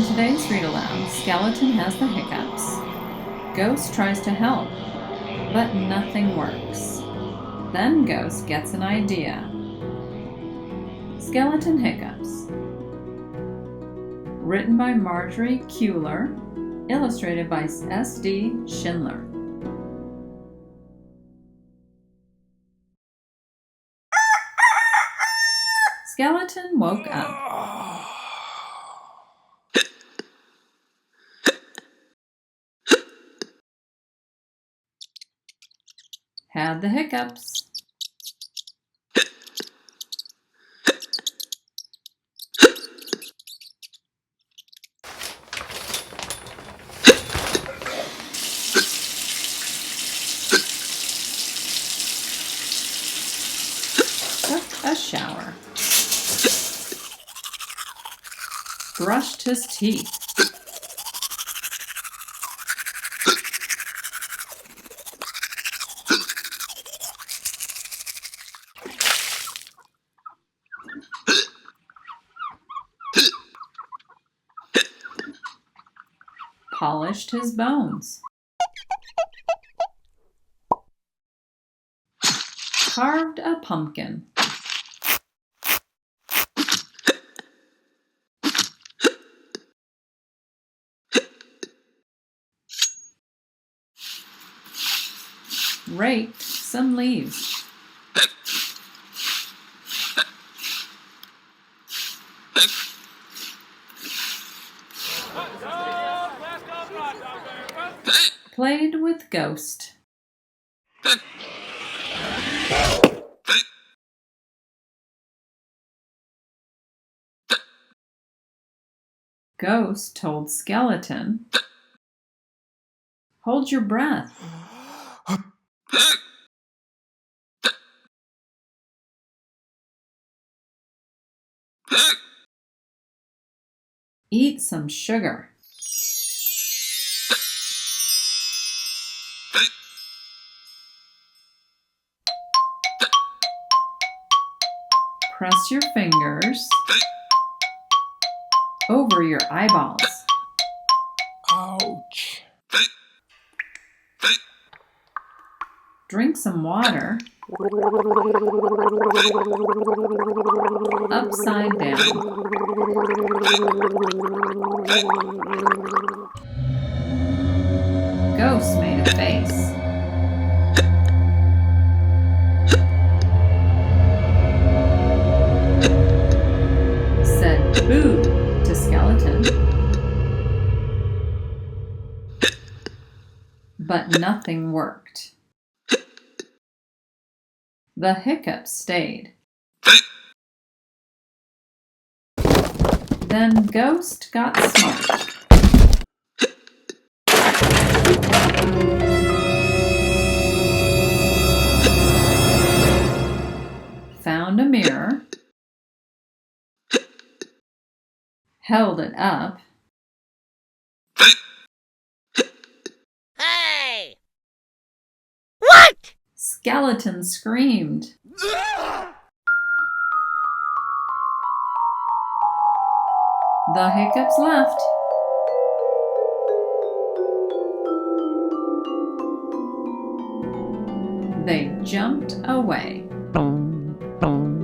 In today's read-aloud, SkeLeToN has the hiccups. Ghost tries to help, but nothing works. Then Ghost gets an idea. SkeLeToN Hiccups. Written by Margery Cuyler, illustrated by S.D. Schindler. SkeLeToN woke up. Had the hiccups. Took a shower. Brushed his teeth. Polished his bones. Carved a pumpkin. Raked some leaves. Played with Ghost. Ghost told SkeLeToN, "Hold your breath." Eat some sugar. Press your fingers over your eyeballs. Ouch. Drink some water upside down. Ghost made a face. Said boo to SkeLeToN. But nothing worked. The hiccups stayed. Then Ghost got smart. Found a mirror. Held it up. Hey! What? SkeLeToN screamed. The hiccups left. They jumped away. Boom, boom.